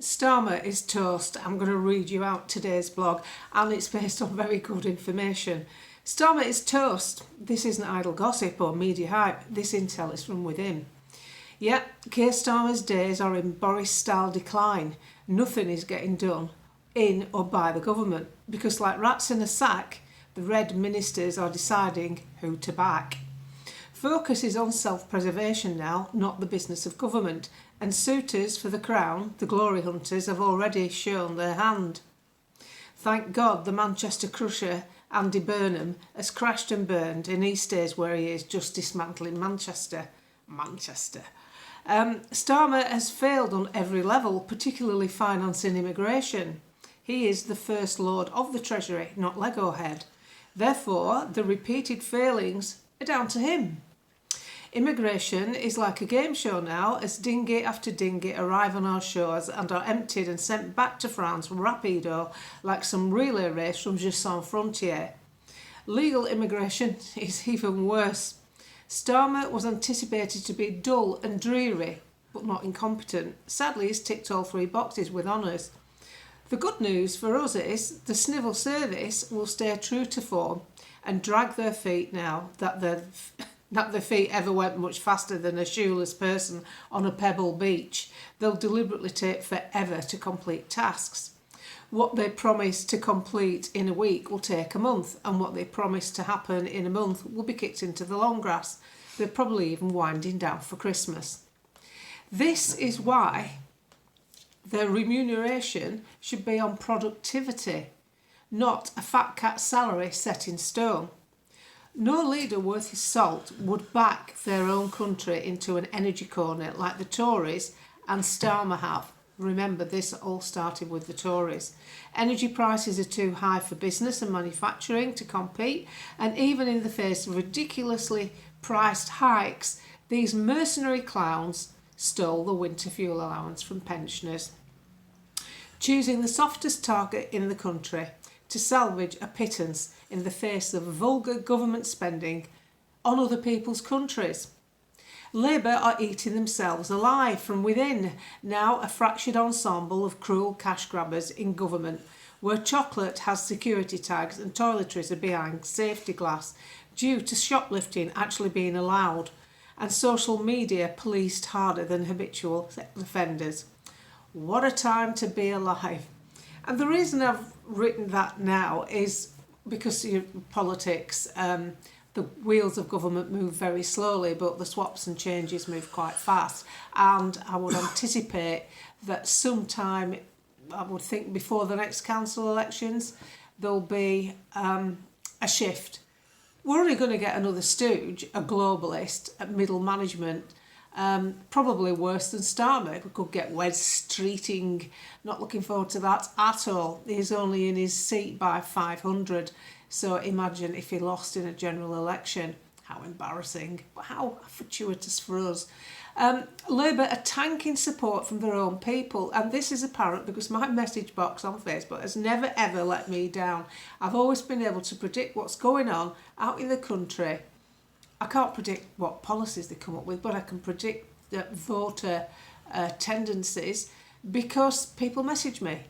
Starmer is toast. I'm going to read you out today's blog, and it's based on very good information. Starmer is toast. This isn't idle gossip or media hype. This intel is from within. Yep, Keir Starmer's days are in Boris-style decline. Nothing is getting done in or by the government because, like rats in a sack, the red ministers are deciding who to back. Focus is on self-preservation now, not the business of government, and suitors for the crown, the glory hunters, have already shown their hand. Thank God the Manchester crusher, Andy Burnham, has crashed and burned and he stays where he is, just dismantling Manchester. Starmer has failed on every level, particularly financing immigration. He is the First Lord of the Treasury, not Lego head. Therefore, the repeated failings are down to him. Immigration is like a game show now, as dinghy after dinghy arrive on our shores and are emptied and sent back to France rapido, like some relay race from Just Sans Frontières. Legal immigration is even worse. Starmer was anticipated to be dull and dreary, but not incompetent. Sadly, he's ticked all three boxes with honours. The good news for us is the Civil Service will stay true to form and drag their feet now that their feet ever went much faster than a shoeless person on a pebble beach. They'll deliberately take forever to complete tasks. What they promise to complete in a week will take a month, and what they promise to happen in a month will be kicked into the long grass. They're probably even winding down for Christmas. This is why their remuneration should be on productivity, not a fat cat salary set in stone. No leader worth his salt would back their own country into an energy corner like the Tories and Starmer have. Remember, this all started with the Tories. Energy prices are too high for business and manufacturing to compete, and even in the face of ridiculously priced hikes, these mercenary clowns stole the winter fuel allowance from pensioners, choosing the softest target in the country to salvage a pittance in the face of vulgar government spending on other people's countries. Labour are eating themselves alive from within, now a fractured ensemble of cruel cash grabbers in government, where chocolate has security tags and toiletries are behind safety glass due to shoplifting actually being allowed, and social media policed harder than habitual offenders. What a time to be alive. And the reason I've written that now is because politics, the wheels of government move very slowly, but the swaps and changes move quite fast. And I would anticipate that sometime, I would think before the next council elections, there'll be a shift. We're only going to get another stooge, a globalist at middle management, probably worse than Starmer. We could get Wes Streeting, not looking forward to that at all. He's only in his seat by 500. So imagine if he lost in a general election. How embarrassing, but how fortuitous for us. Labour are tanking support from their own people, and this is apparent because my message box on Facebook has never ever let me down. I've always been able to predict what's going on out in the country. I can't predict what policies they come up with, but I can predict voter tendencies because people message me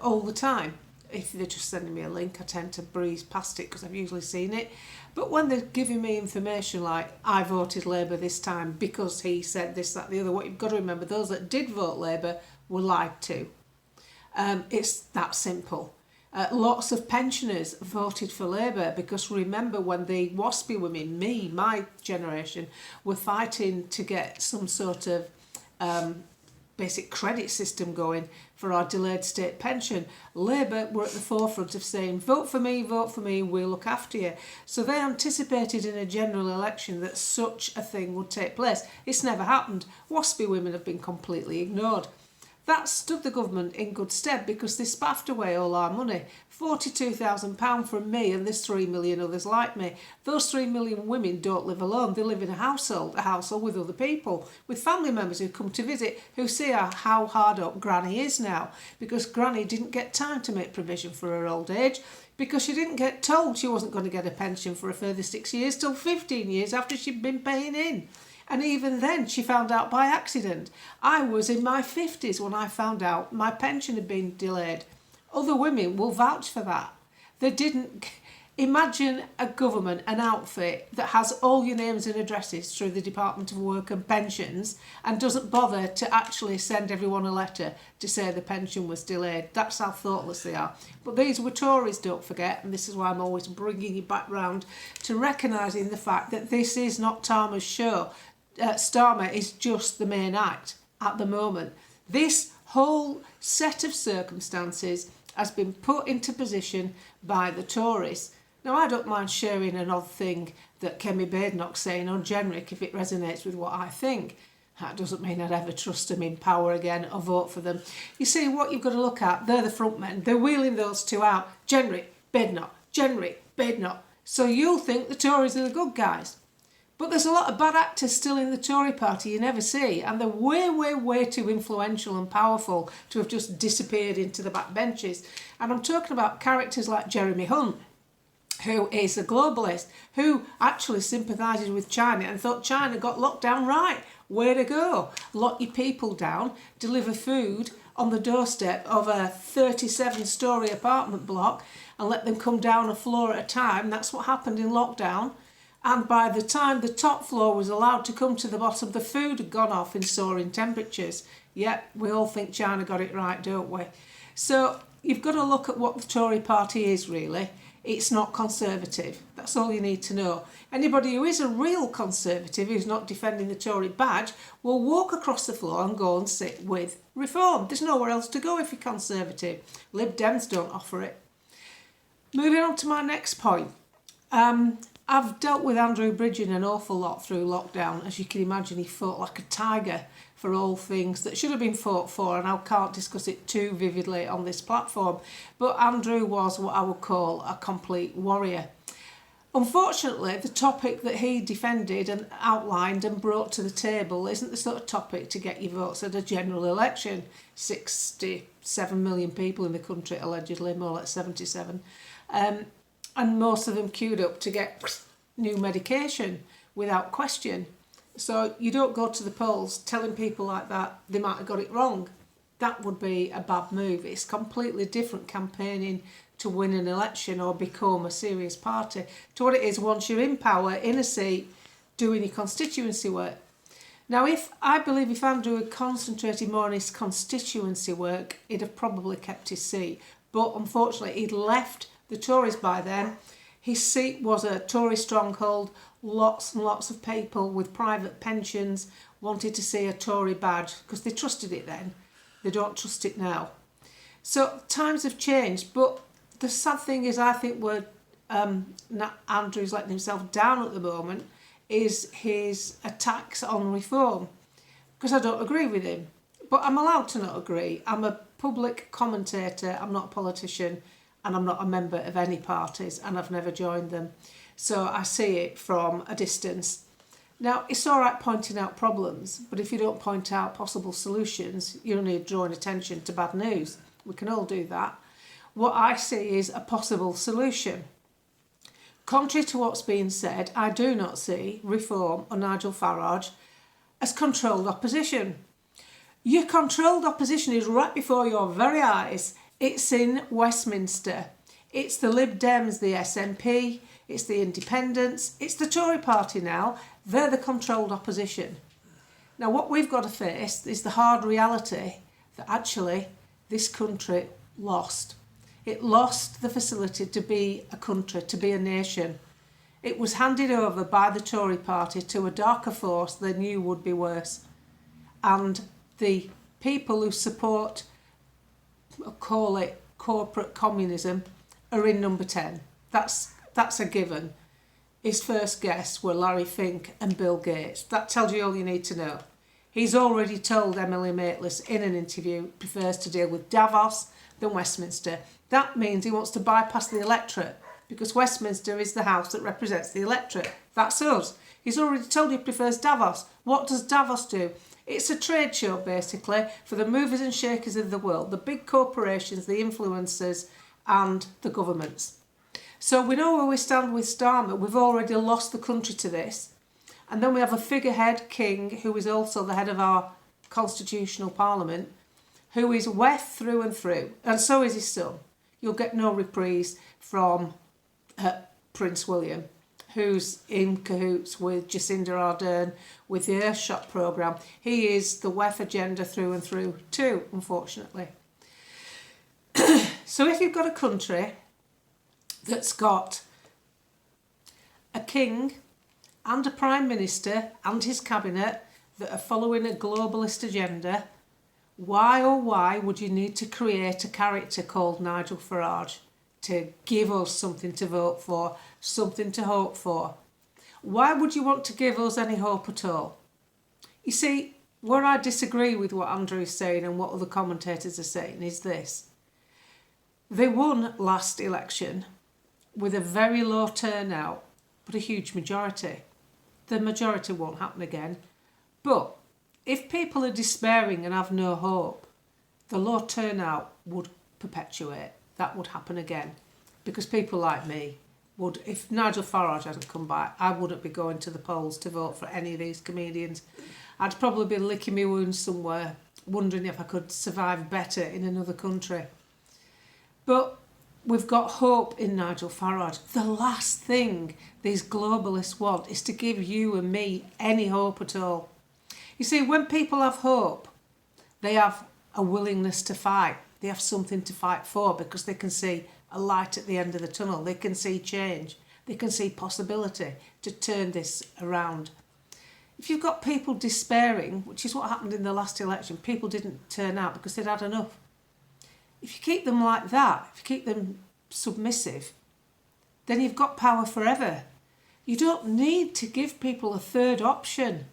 all the time. If they're just sending me a link, I tend to breeze past it because I've usually seen it. But when they're giving me information like, I voted Labour this time because he said this, that, the other, what you've got to remember, those that did vote Labour were lied to. It's that simple. Lots of pensioners voted for Labour because remember when the waspy women, my generation, were fighting to get some sort of basic credit system going for our delayed state pension. Labour were at the forefront of saying, vote for me, we'll look after you. So they anticipated in a general election that such a thing would take place. It's never happened. Waspy women have been completely ignored. That stood the government in good stead because they spaffed away all our money. £42,000 from me and there's 3 million others like me. Those 3 million women don't live alone. They live in a household with other people, with family members who come to visit, who see how hard up Granny is now because Granny didn't get time to make provision for her old age because she didn't get told she wasn't going to get a pension for a further 6 years till 15 years after she'd been paying in. And even then, she found out by accident. I was in my 50s when I found out my pension had been delayed. Other women will vouch for that. They didn't. Imagine a government, an outfit that has all your names and addresses through the Department of Work and Pensions and doesn't bother to actually send everyone a letter to say the pension was delayed. That's how thoughtless they are. But these were Tories, don't forget, and this is why I'm always bringing you back round to recognising the fact that this is not Starmer's show. Starmer is just the main act at the moment. This whole set of circumstances has been put into position by the Tories. Now, I don't mind sharing an odd thing that Kemi Badenoch's saying on Generic if it resonates with what I think. That doesn't mean I'd ever trust them in power again or vote for them. You see, what you've got to look at, they're the front men. They're wheeling those two out. Generic, Badenoch, Generic, Badenoch. So you'll think the Tories are the good guys. But there's a lot of bad actors still in the Tory party you never see, and they're way, way, way too influential and powerful to have just disappeared into the back benches. And I'm talking about characters like Jeremy Hunt, who is a globalist, who actually sympathises with China and thought China got locked down right. Way to go. Lock your people down, deliver food on the doorstep of a 37-storey apartment block and let them come down a floor at a time. That's what happened in lockdown. And by the time the top floor was allowed to come to the bottom, the food had gone off in soaring temperatures. Yep, we all think China got it right, don't we? So you've got to look at what the Tory party is, really. It's not conservative. That's all you need to know. Anybody who is a real conservative, who's not defending the Tory badge, will walk across the floor and go and sit with Reform. There's nowhere else to go if you're conservative. Lib Dems don't offer it. Moving on to my next point. I've dealt with Andrew Bridgen an awful lot through lockdown. As you can imagine, he fought like a tiger for all things that should have been fought for, and I can't discuss it too vividly on this platform. But Andrew was what I would call a complete warrior. Unfortunately, the topic that he defended and outlined and brought to the table isn't the sort of topic to get your votes at a general election. 67 million people in the country, allegedly, more like 77. And most of them queued up to get new medication without question. So you don't go to the polls telling people like that they might have got it wrong. That would be a bad move. It's completely different campaigning to win an election or become a serious party to what it is once you're in power, in a seat, doing your constituency work. Now, I believe if Andrew had concentrated more on his constituency work, he'd have probably kept his seat. But unfortunately, he'd left the Tories by then. His seat was a Tory stronghold. Lots and lots of people with private pensions wanted to see a Tory badge because they trusted it then. They don't trust it now. So times have changed, but the sad thing is I think where Andrew's letting himself down at the moment is his attacks on Reform, because I don't agree with him. But I'm allowed to not agree. I'm a public commentator, I'm not a politician, and I'm not a member of any parties, and I've never joined them. So I see it from a distance. Now, it's all right pointing out problems, but if you don't point out possible solutions, you're only drawing attention to bad news. We can all do that. What I see is a possible solution. Contrary to what's being said, I do not see Reform or Nigel Farage as controlled opposition. Your controlled opposition is right before your very eyes. It's in Westminster. It's the Lib Dems, the SNP, it's the Independents, it's the Tory party now. They're the controlled opposition. Now, what we've got to face is the hard reality that actually this country lost. It lost the facility to be a country, to be a nation. It was handed over by the Tory party to a darker force they knew would be worse. And the people who support, call it corporate communism, are in number 10. That's a given. His first guests were Larry Fink and Bill Gates. That tells you all you need to know. He's already told Emily Maitlis in an interview he prefers to deal with Davos than Westminster. That means he wants to bypass the electorate because Westminster is the house that represents the electorate. That's us. He's already told you he prefers Davos. What does Davos do? It's a trade show, basically, for the movers and shakers of the world, the big corporations, the influencers, and the governments. So we know where we stand with Starmer. We've already lost the country to this. And then we have a figurehead king who is also the head of our constitutional parliament, who is weft through and through, and so is his son. You'll get no reprise from Prince William, who's in cahoots with Jacinda Ardern with the Earthshot programme. He is the WEF agenda through and through too, unfortunately. So if you've got a country that's got a king and a prime minister and his cabinet that are following a globalist agenda, why oh why would you need to create a character called Nigel Farage to give us something to vote for, something to hope for? Why would you want to give us any hope at all? You see, where I disagree with what Andrew is saying and what other commentators are saying is this. They won last election with a very low turnout, but a huge majority. The majority won't happen again. But if people are despairing and have no hope, the low turnout would perpetuate. That would happen again. Because people like me would, if Nigel Farage hadn't come back, I wouldn't be going to the polls to vote for any of these comedians. I'd probably be licking my wounds somewhere, wondering if I could survive better in another country. But we've got hope in Nigel Farage. The last thing these globalists want is to give you and me any hope at all. You see, when people have hope, they have a willingness to fight. They have something to fight for because they can see a light at the end of the tunnel. They can see change. They can see possibility to turn this around. If you've got people despairing, which is what happened in the last election, people didn't turn out because they'd had enough. If you keep them like that, if you keep them submissive, then you've got power forever. You don't need to give people a third option.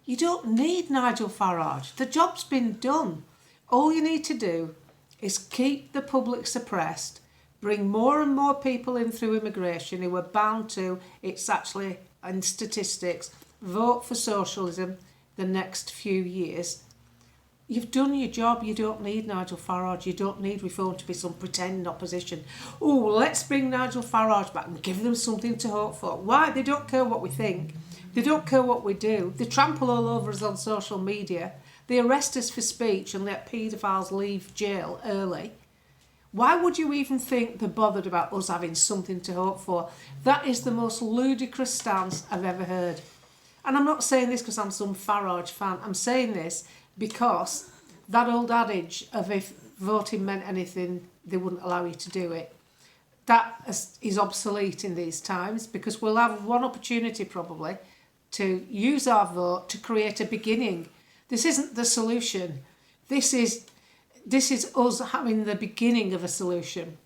You don't need Nigel Farage. The job's been done. All you need to do is keep the public suppressed, bring more and more people in through immigration who are bound to, it's actually in statistics, vote for socialism the next few years. You've done your job. You don't need Nigel Farage. You don't need Reform to be some pretend opposition. Oh, let's bring Nigel Farage back and give them something to hope for. Why? They don't care what we think. They don't care what we do. They trample all over us on social media. They arrest us for speech and let paedophiles leave jail early. Why would you even think they're bothered about us having something to hope for? That is the most ludicrous stance I've ever heard. And I'm not saying this because I'm some Farage fan. I'm saying this because that old adage of if voting meant anything, they wouldn't allow you to do it, that is obsolete in these times, because we'll have one opportunity probably to use our vote to create a beginning. This isn't the solution. This is us having the beginning of a solution.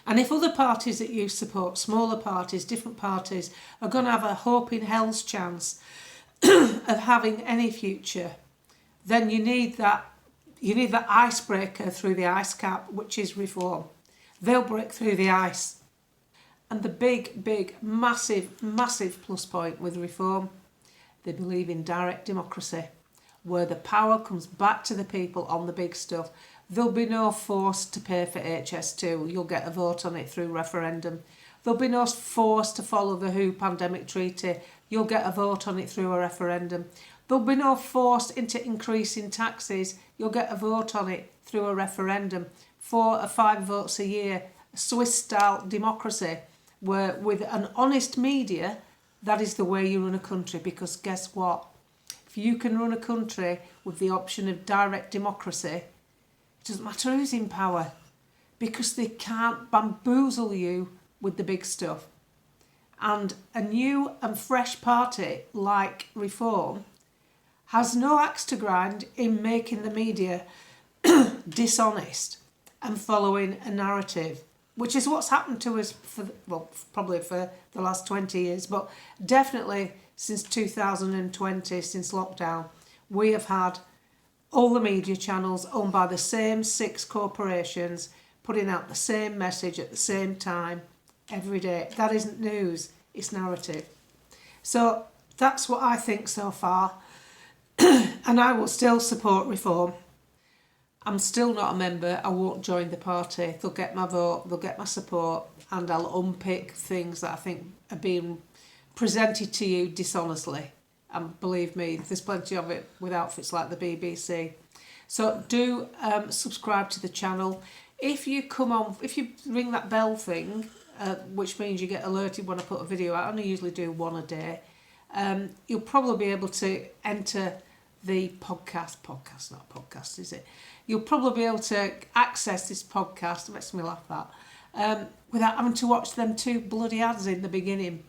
And if other parties that you support, smaller parties, different parties, are going to have a hope in hell's chance of having any future, then you need that icebreaker through the ice cap, which is Reform. They'll break through the ice. And the big, massive plus point with Reform, they believe in direct democracy, where the power comes back to the people on the big stuff. There'll be no force to pay for HS2. You'll get a vote on it through referendum. There'll be no force to follow the WHO pandemic treaty. You'll get a vote on it through a referendum. There'll be no force into increasing taxes. You'll get a vote on it through a referendum. 4 or 5 votes a year, Swiss-style democracy, where with an honest media, that is the way you run a country. Because guess what? If you can run a country with the option of direct democracy, it doesn't matter who's in power, because they can't bamboozle you with the big stuff. And a new and fresh party like Reform has no axe to grind in making the media dishonest and following a narrative, which is what's happened to us probably for the last 20 years, but definitely since 2020, since lockdown, we have had all the media channels owned by the same 6 corporations putting out the same message at the same time every day. That isn't news, it's narrative. So that's what I think so far. And I will still support Reform. I'm still not a member. I won't join the party. They'll get my vote, they'll get my support, and I'll unpick things that I think are being presented to you dishonestly. And believe me, there's plenty of it with outfits like the BBC. So do subscribe to the channel. If you ring that bell thing, which means you get alerted when I put a video out, I only usually do one a day, you'll probably be able to enter the podcast, not podcast, is it? You'll probably be able to access this podcast, it makes me laugh that, without having to watch them two bloody ads in the beginning.